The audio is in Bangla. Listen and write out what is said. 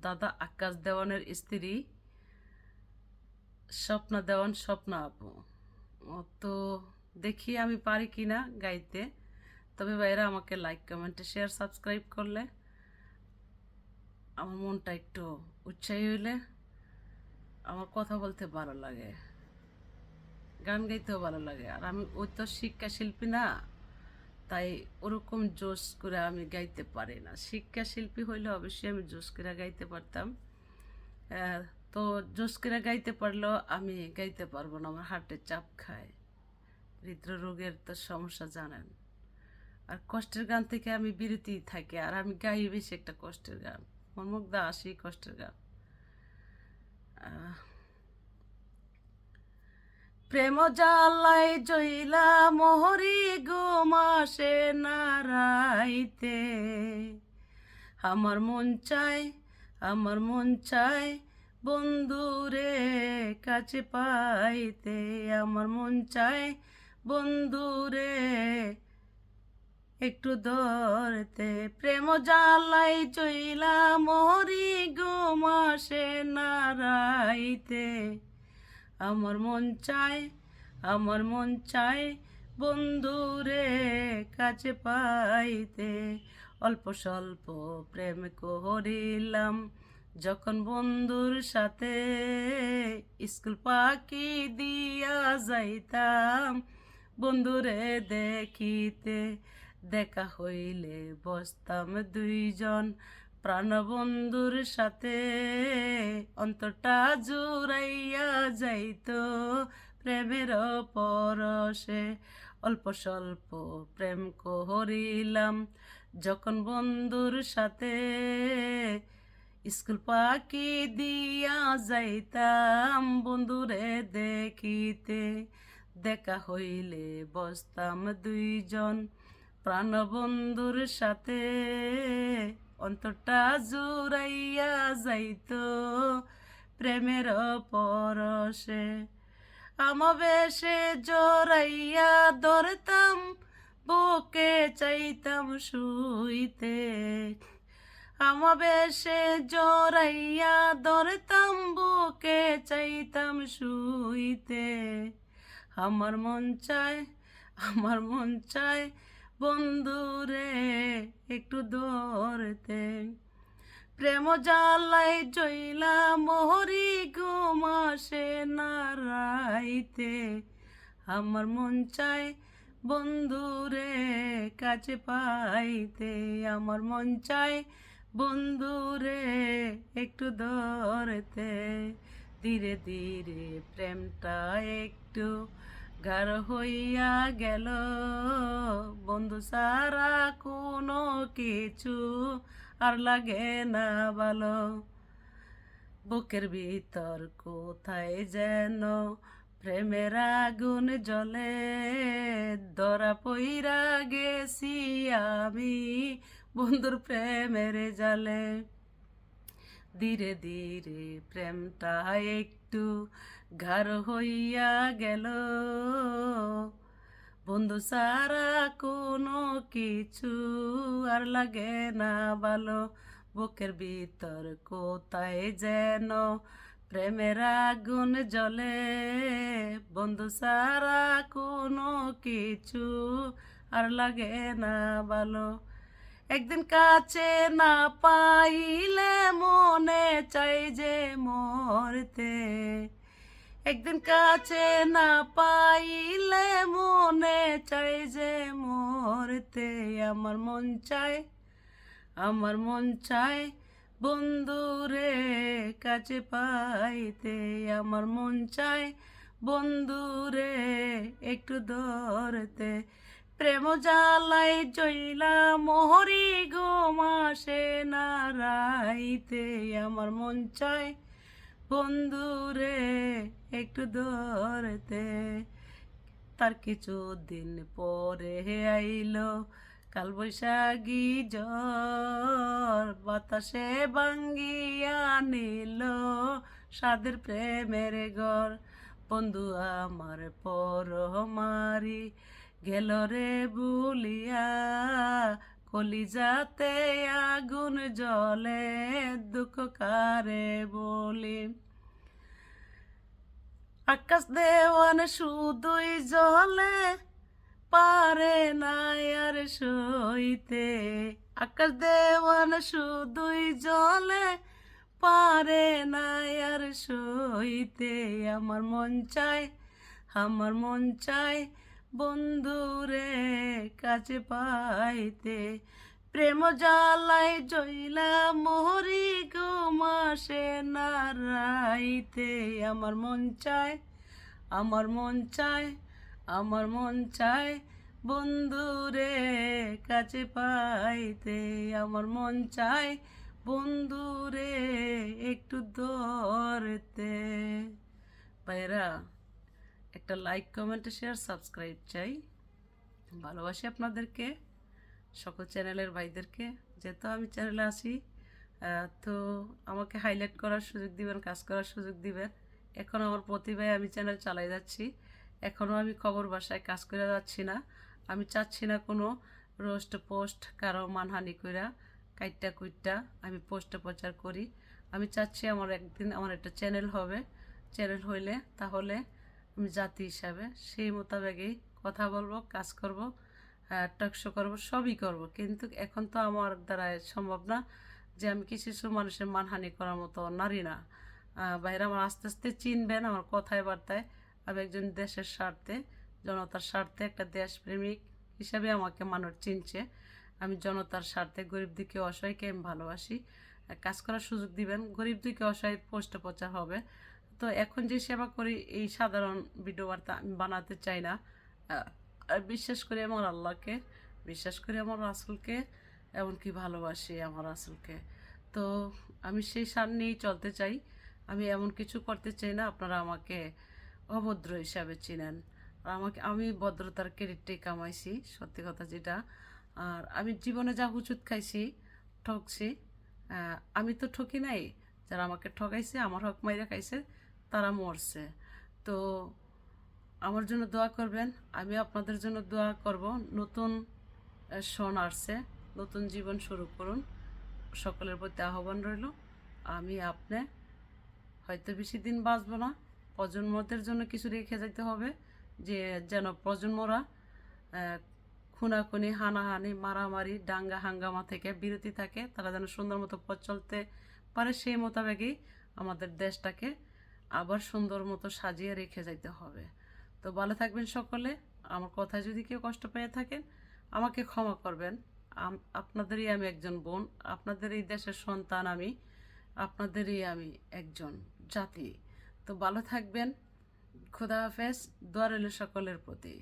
দাদা আকাশ দেওয়ানের স্ত্রী স্বপ্না দেওয়ান, স্বপ্না আপু। তো দেখি আমি পারি কিনা গাইতে। তবে ভাইরা আমাকে লাইক কমেন্টে শেয়ার সাবস্ক্রাইব করলে আমার মনটা একটু উৎসাহী হইলে আমার কথা বলতে ভালো লাগে, গান গাইতেও ভালো লাগে। আর আমি ওই তো শিক্ষা শিল্পী না, তাই ওরকম জোশ করে আমি গাইতে পারি না। শিক্ষা শিল্পী হইলে অবশ্যই আমি জোশ করে গাইতে পারতাম। আহ, তো জোশ করে গাইতে পারলেও আমি গাইতে পারবো না, আমার হার্টের চাপ খায়। হৃদরোগের তো সমস্যা জানেন। আর কষ্টের গান থেকে আমি বিরতি থাকি, আর আমি গাই বেশি একটা কষ্টের গান, মন মুগ্ধা আসি কষ্টের গান। আহ, প্রেম জ্বালাই জইলা মোহরি ঘুমাসে নারাইতে, আমার মন চায়, আমার মন চায় বন্ধুরে কাছে পাইতে, আমার মন চায় বন্ধুরে একটু ধরতে। প্রেম জ্বালাই চইলা মরি ঘুমাসে নারাইতে, আমার মন চায়, আমার মন চায় বন্ধুরে কাছে পাইতে। অল্প স্বল্প প্রেম করিলাম যখন বন্ধুর সাথে, স্কুল পাখি দিয়া যাইতাম বন্ধুরে দেখিতে। দেখা হইলে বসতাম দুইজন প্রাণ বন্ধুর সাথে, অন্তরটা জুড়াইয়া যাইত প্রেমের পরশে। অল্প স্বল্প প্রেম করিলাম যখন বন্ধুর সাথে, স্কুল পাখি দিয়া যাইতাম বন্ধুরে দেখিতে। দেখা হইলে বসতাম দুইজন প্রাণ বন্ধুর সাথে, অন্তরটা জুড়াইয়া যাইত প্রেমের পরশে। আমাবেশে জড়াইয়া ধরতাম বুকে চাইতাম শুইতে, আমাবেশে জড়াইয়া ধরতাম বুকে চাইতাম শুইতে। আমার মন চায়, আমার মন চায় বন্ধুরে একটু ধরতে। প্রেম জ্বালাই জইলা মোহরি ঘুমাসে নারাইতে, আমার মন চায় বন্ধুরে কাছে পাইতে, আমার মন চায় বন্ধুরে একটু ধরতে। ধীরে ধীরে প্রেমটা একটু গাঢ় হইয়া গেল, বন্ধু সারা কোনো কিছু আর লাগে না ভালো। বুকের ভিতর কোথায় যেন প্রেমের আগুন জ্বলে, ধরা পইরা গেছি আমি বন্ধুর প্রেমের জালে। ধীরে ধীরে প্রেমটা একটু গাঢ় হইয়া গেল, বন্ধু সারা কোনো কিছু আর লাগে না ভালো। বুকের ভিতর কোথায় যেন প্রেমের আগুন জ্বলে, বন্ধু সারা কোনো কিছু আর লাগে না ভালো। একদিন কাছে না পাইলে মনে চাই যে মরতে, একদিন কাছে না পাইলে মনে চাই যে মরতে। আমার মন চায়, আমার মন চায় বন্ধুরে কাছে পাইতে, আমার মন চায় বন্ধুরে একটু ধরতে। প্রেম জ্বালাই জইলা মোহরি ঘুমাসে নারাইতে, আমার মন চায় বন্ধুরে একটু ধরতে। তার কিছুদিন পরে আইলো কালবৈশাখী ঝড়, বাতাসে ভাঙ্গিয়া নিল সাদের প্রেমের ঘর। বন্ধু আমার পরমারি গেল রে ভুলিয়া, কলিজাতে আগুন জ্বলে দুঃখ কারে বলি। আকাশ দেওয়ান শুধুই জ্বলে পারে না আর সইতে। আকাশ দেওয়ান শুধুই জ্বলে পারে না আর সইতে। আমার মন চায় বন্ধুরে কাছে পাইতে। প্রেম জ্বালাই জইলা মরি ঘুমাসে না রাইতে। আমার মন চায় আমার মন চায় বন্ধুরে কাছে পাইতে। আমার মন চায় বন্ধুরে একটু ধরতে। ভাইরা, একটা লাইক, কমেন্ট, শেয়ার, সাবস্ক্রাইব চাই। ভালোবাসি আপনাদেরকে, সকল চ্যানেলের ভাইদেরকে। যেহেতু আমি চ্যানেলে আসি, তো আমাকে হাইলাইট করার সুযোগ দিবেন, কাজ করার সুযোগ দিবেন। এখন আমার প্রতিভায় আমি চ্যানেল চালাই যাচ্ছি। এখনও আমি খবর বাসায় কাজ করে যাচ্ছি না। আমি চাচ্ছি না কোনো রোস্ট পোস্ট কারো মানহানি কইরা কাইটটা কুইটটা আমি পোস্টে প্রচার করি। আমি চাচ্ছি আমার একদিন আমার একটা চ্যানেল হবে। চ্যানেল হইলে তাহলে আমি জাতি হিসাবে সেই মোতাবেকই কথা বলবো, কাজ করব, টকশো করব, সবই করব। কিন্তু এখন তো আমার দ্বারা সম্ভব না যে আমি কিছু মানুষের মানহানি করার মতো নারী না। বাইরে আমার আস্তে আস্তে চিনবেন আমার কথায় বার্তায়। আমি একজন দেশের স্বার্থে, জনতার স্বার্থে, একটা দেশপ্রেমিক হিসাবে আমাকে মানুষ চিনছে। আমি জনতার স্বার্থে গরিব দিকে অসহায়কে আমি ভালোবাসি। কাজ করার সুযোগ দিবেন, গরিব দিকে অসহায় পোস্টে প্রচার হবে। তো এখন যে সেবা করি এই সাধারণ ভিডিও বার্তা আমি বানাতে চাই না। আর বিশ্বাস করি আমার আল্লাহকে, বিশ্বাস করি আমার রাসূলকে, এমনকি ভালোবাসি আমার রাসূলকে। তো আমি সেই সার নিয়েই চলতে চাই। আমি এমন কিছু করতে চাই না আপনারা আমাকে অভদ্র হিসাবে চিনেন। আর আমি ভদ্রতার ক্রেডিটটাই কামাইছি, সত্যি কথা যেটা। আর আমি জীবনে যা হুচুত খাইছি, ঠকছি, আমি তো ঠকি নাই। যারা আমাকে ঠকাইছে, আমার হক মাইরা খাইছে, তারা মরছে। তো আমার জন্য দোয়া করবেন, আমি আপনাদের জন্য দোয়া করব। নতুন সন আসছে, নতুন জীবন শুরু করুন, সকলের প্রতি আহ্বান রইল। আপনি হয়তো বেশি দিন বাঁচব না, প্রজন্মদের জন্য কিছু রেখে যেতে হবে, যে যেন প্রজন্মরা খুনাখুনি, হানাহানি, মারামারি, দাঙ্গা হাঙ্গামা থেকে বিরতি থাকে। তারা যেন সুন্দর মতো পথ চলতে পারে। সেই মোতাবেকই আমাদের দেশটাকে আবার সুন্দর মতো সাজিয়ে রেখে যেতে হবে। তো ভালো থাকবেন সকলে। আমার কথায় যদি কেউ কষ্ট পেয়ে থাকেন আমাকে ক্ষমা করবেন। আপনাদেরই আমি একজন বোন, আপনাদের এই দেশের সন্তান আমি, আপনাদেরই আমি একজন জাতি। তো ভালো থাকবেন। খোদা হাফেজ। দোয়া রইল সকলের প্রতি।